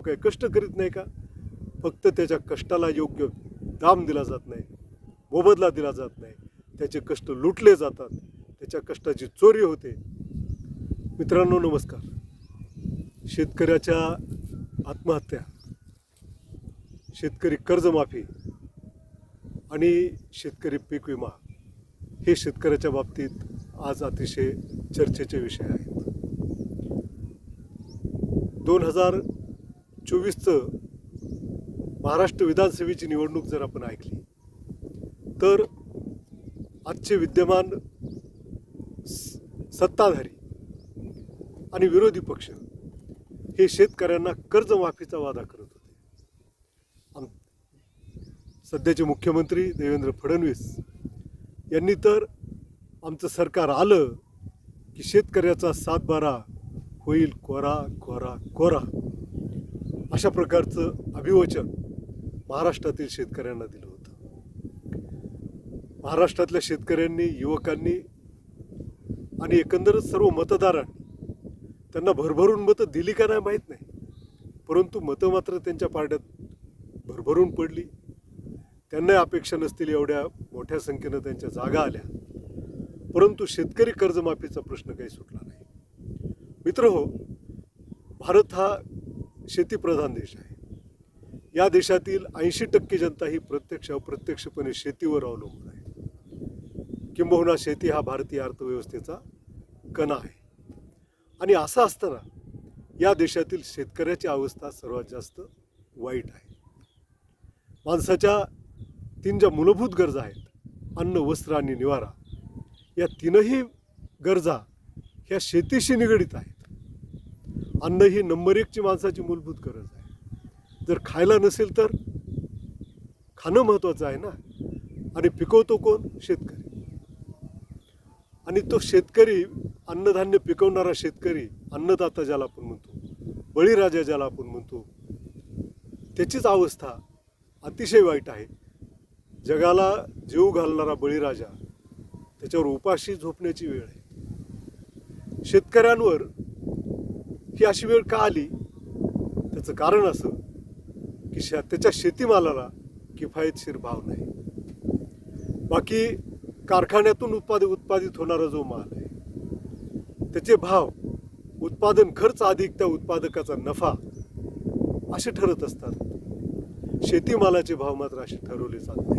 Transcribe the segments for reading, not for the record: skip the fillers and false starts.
काही कष्ट करीत नाही का? फक्त त्याच्या कष्टाला योग्य दाम दिला जात नाही, मोबदला दिला जात नाही, त्याचे कष्ट लुटले जातात, त्याच्या कष्टाची चोरी होते. मित्रांनो नमस्कार. शेतकऱ्याच्या आत्महत्या, शेतकरी कर्जमाफी आणि शेतकरी पीक विमा हे शेतकऱ्याच्या बाबतीत आज अतिशय चर्चेचे विषय आहेत. 2024चं महाराष्ट्र विधानसभेची निवडणूक जर आपण ऐकली तर आजचे विद्यमान सत्ताधारी आणि विरोधी पक्ष हे शेतकऱ्यांना कर्जमाफीचा वादा करत होते. सध्याचे मुख्यमंत्री देवेंद्र फडणवीस यांनी तर आमचं सरकार आलं की शेतकऱ्याचा 7/12 होईल कोरा कोरा कोरा अशा प्रकारचं अभिवचन महाराष्ट्रातील शेतकऱ्यांना दिलं होतं. महाराष्ट्रातल्या शेतकऱ्यांनी, युवकांनी आणि एकंदरच सर्व मतदारांनी त्यांना भरभरून मतं दिली का नाही माहीत नाही, परंतु मतं मात्र त्यांच्या पारड्यात भरभरून पडली. त्यांनाही अपेक्षा नसतील एवढ्या मोठ्या संख्येनं त्यांच्या जागा आल्या, परंतु शेतकरी कर्जमाफीचा प्रश्न काही सुटला नाही. मित्रहो, भारत हा शेतीप्रधान देश आहे. या देशातील 80% जनता ही प्रत्यक्ष अप्रत्यक्षपणे शेतीवर अवलंबून आहे. किंबहुना शेती हा भारतीय अर्थव्यवस्थेचा कणा आहे. आणि असं असताना या देशातील शेतकऱ्याची अवस्था सर्वात जास्त वाईट आहे. माणसाच्या 3 ज्या मूलभूत गरजा आहेत, अन्न, वस्त्र आणि निवारा, या 3ही गरजा ह्या शेतीशी निगडीत आहेत. अन्न ही नंबर 1ची माणसाची मूलभूत गरज आहे. जर खायला नसेल तर खाणं महत्त्वाचं आहे ना. आणि पिकवतो कोण? शेतकरी. आणि तो शेतकरी, अन्नधान्य पिकवणारा शेतकरी, अन्नदाता ज्याला आपण म्हणतो, बळीराजा ज्याला आपण म्हणतो, त्याचीच अवस्था अतिशय वाईट आहे. जगाला जीव घालणारा बळीराजा, त्याच्यावर उपाशी झोपण्याची वेळ आहे. शेतकऱ्यांवर ही अशी वेळ का आली? त्याचं कारण असं की त्याच्या शेतीमालाला किफायतशीर भाव नाही. बाकी कारखान्यातून उत्पादित होणारा जो माल आहे त्याचे भाव, उत्पादन खर्च अधिक त्या उत्पादकाचा नफा असे ठरत असतात. शेतीमालाचे भाव मात्र असे ठरवले जात नाहीत.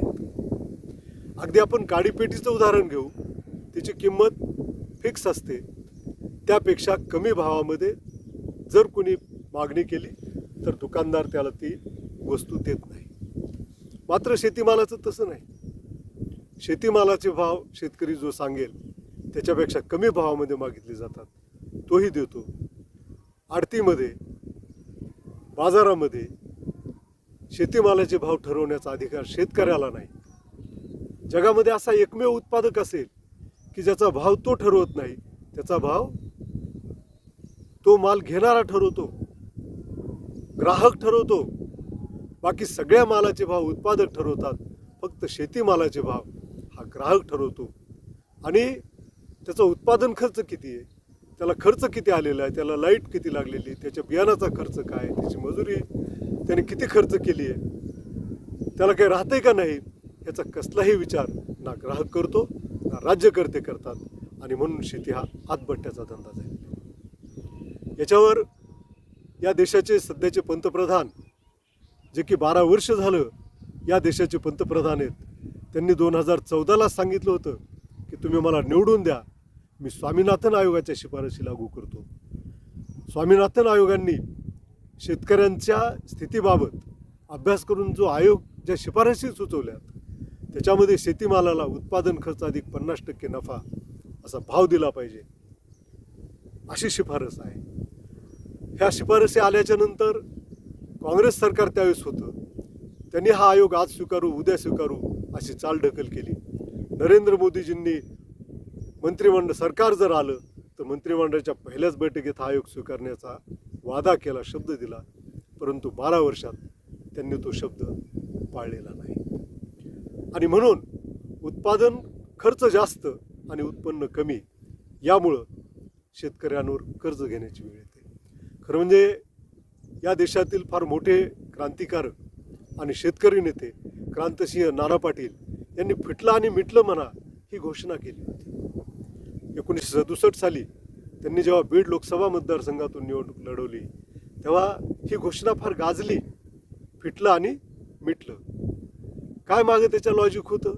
अगदी आपण काडीपेटीचं उदाहरण घेऊ, तिची किंमत फिक्स असते. त्यापेक्षा कमी भावामध्ये जर कोणी मागणी केली तर दुकानदार त्याला ती वस्तू देत नाही. मात्र शेतीमालाचं तसं नाही. शेतीमालाचे भाव शेतकरी जो सांगेल त्याच्यापेक्षा कमी भावामध्ये मागितले जातात, तोही देतो. आडतीमध्ये, बाजारामध्ये शेतीमालाचे भाव ठरवण्याचा अधिकार शेतकऱ्याला नाही. जगामध्ये असा एकमेव उत्पादक असेल की ज्याचा भाव तो ठरवत नाही, त्याचा भाव तो माल घेणारा ठरवतो, ग्राहक ठरवतो. बाकी सगळ्या मालाचे भाव उत्पादक ठरवतात. फक्त शेतीमालाचे भाव हा ग्राहक ठरवतो. आणि त्याचा उत्पादन खर्च किती आहे, त्याला खर्च किती आलेला आहे, त्याला लाईट किती लागलेली, त्याच्या बियाणाचा खर्च काय, त्याची मजुरी त्याने किती खर्च केली आहे, त्याला काही राहतंय का नाही, याचा कसलाही विचार ना ग्राहक करतो ना राज्यकर्ते करतात. आणि म्हणून शेती हा आतबट्ट्याचा धंदा झाला. याच्यावर या देशाचे सध्याचे पंतप्रधान, जे की 12 वर्ष झालं या देशाचे पंतप्रधान आहेत, त्यांनी 2014ला सांगितलं होतं की तुम्ही मला निवडून द्या, मी स्वामीनाथन आयोगाच्या शिफारशी लागू करतो. स्वामीनाथन आयोगांनी शेतकऱ्यांच्या स्थितीबाबत अभ्यास करून जो आयोग ज्या शिफारशी सुचवल्यात त्याच्यामध्ये शेतीमालाला उत्पादन खर्च अधिक 50% नफा असा भाव दिला पाहिजे, अशी शिफारस आहे. ह्या शिफारसी आल्याच्या नंतर काँग्रेस सरकार त्यावेळेस होतं, त्यांनी हा आयोग आज स्वीकारू उद्या स्वीकारू अशी चालढकल केली. नरेंद्र मोदीजींनी मंत्रिमंडळ सरकार जर आलं तर मंत्रिमंडळाच्या पहिल्याच बैठकीत हा आयोग स्वीकारण्याचा वादा केला, शब्द दिला, परंतु 12 वर्षात त्यांनी तो शब्द पाळलेला नाही. आणि म्हणून उत्पादन खर्च जास्त आणि उत्पन्न कमी, यामुळं शेतकऱ्यांवर कर्ज घेण्याची वेळ येते. खरं म्हणजे या देशातील फार मोठे क्रांतिकारक आणि शेतकरी नेते क्रांतसिंह नाना पाटील यांनी फिटलं आणि मिटलं म्हणा ही घोषणा केली होती. 1967 साली त्यांनी जेव्हा बीड लोकसभा मतदारसंघातून निवडणूक लढवली तेव्हा ही घोषणा फार गाजली, फिटलं आणि मिटलं. काय मागे त्याच्या लॉजिक होतं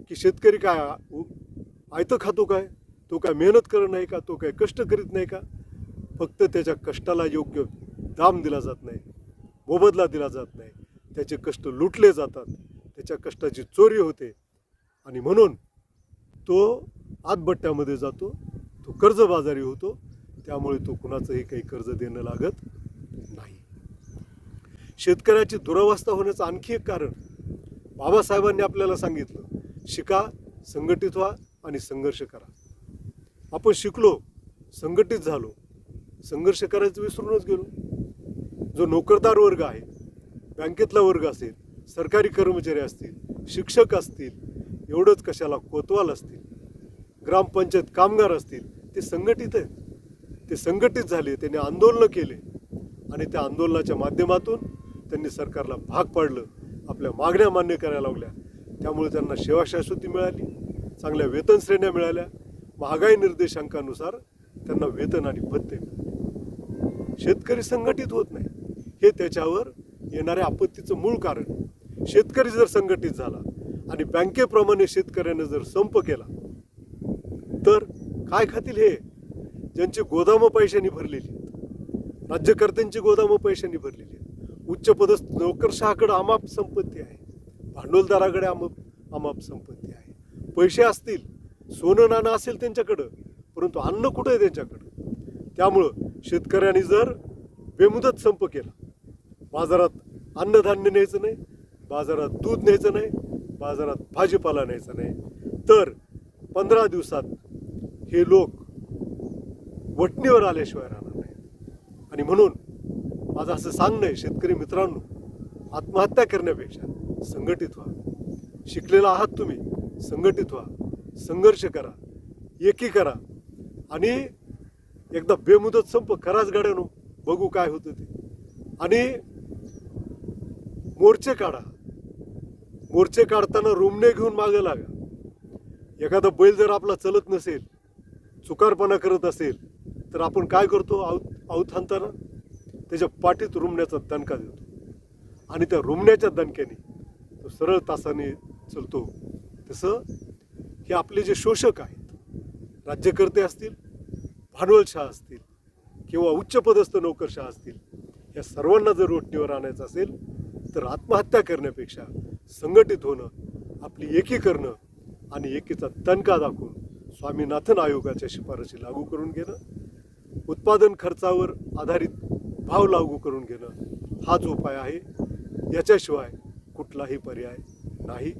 की शेतकरी काय आयतं खातो काय, तो काय मेहनत करत नाही का, तो काय कष्ट करीत नाही का, फक्त त्याच्या कष्टाला योग्य दाम दिला जात नाही, मोबदला दिला जात नाही, त्याचे कष्ट लुटले जातात, त्याच्या कष्टाची चोरी होते आणि म्हणून तो आतबट्ट्यामध्ये जातो, तो कर्जबाजारी होतो. त्यामुळे तो कुणाचंही काही कर्ज देणं लागत नाही. शेतकऱ्याची दुरवस्था होण्याचं आणखी एक कारण बाबासाहेबांनी आपल्याला सांगितलं, शिका, संघटित व्हा आणि संघर्ष करा. आपण शिकलो, संघटित झालो, संघर्ष करायचं विसरूनच गेलो. जो नोकरदार वर्ग आहे, बँकेतला वर्ग असेल, सरकारी कर्मचारी असतील, शिक्षक असतील, एवढंच कशाला कोतवाल असतील, ग्रामपंचायत कामगार असतील, ते संघटित आहेत. ते संघटित झाले, त्यांनी आंदोलनं केले आणि त्या आंदोलनाच्या माध्यमातून त्यांनी सरकारला भाग पाडलं, आपल्या मागण्या मान्य करायला लावल्या. त्यामुळे त्यांना सेवाशाश्वती मिळाली, चांगल्या वेतन श्रेण्या मिळाल्या, महागाई निर्देशांकानुसार त्यांना वेतन आणि भत्ते मिळाले. शेतकरी संघटित होत नाही, हे त्याच्यावर येणाऱ्या आपत्तीचं मूळ कारण. शेतकरी जर संघटित झाला आणि बँकेप्रमाणे शेतकऱ्याने जर संप केला तर काय खातील हे? ज्यांची गोदामं पैशांनी भरलेली आहेत, राज्यकर्त्यांची गोदामं पैशांनी भरलेली आहेत, उच्चपदस्थ नोकरशहाकडे अमाप संपत्ती आहे, भांडवलदाराकडे अमाप संपत्ती आहे. पैसे असतील, सोनं नाणं असेल त्यांच्याकडं, परंतु अन्न कुठं आहे त्यांच्याकडं? त्यामुळं शेतकऱ्यांनी जर बेमुदत संप केला, बाजारात अन्नधान्य न्यायचं नाही, बाजारात दूध न्यायचं नाही, बाजारात भाजीपाला न्यायचा नाही, तर 15 दिवसात हे लोक वटणीवर आल्याशिवाय राहणार नाहीत. आणि म्हणून माझं असं सांगणं आहे, शेतकरी मित्रांनो, आत्महत्या करण्यापेक्षा संघटित व्हा. शिकलेला आहात तुम्ही, संघटित व्हा, संघर्ष करा, एकी करा आणि एकदा बेमुदत संप कराच गाड्यानो, बघू काय होतं ते. आणि मोर्चे काढा. मोर्चे काढताना रुमणे घेऊन मागे लागा. एखादा बैल जर आपला चलत नसेल, चुकारपणा करत असेल, तर आपण काय करतो? आऊत हाणताना त्याच्या पाठीत रुमण्याचा दणका देतो आणि त्या रुमण्याच्या दणक्याने तो सरळ तासाने चलतो. तसं हे आपले जे शोषक आहेत, राज्यकर्ते असतील, भांडवलशाह असतील किंवा उच्चपदस्थ नोकरशाह असतील, या सर्वांना जर वटणीवर आणायचं असेल तर आत्महत्या करण्यापेक्षा संघटित होणं, आपली एकी करणं आणि एकीचा दणका दाखवून स्वामीनाथन आयोगाच्या शिफारशी लागू करून घेणं, उत्पादन खर्चावर आधारित भाव लागू करून घेणं हाच उपाय आहे. याच्याशिवाय कुठलाही पर्याय नाही.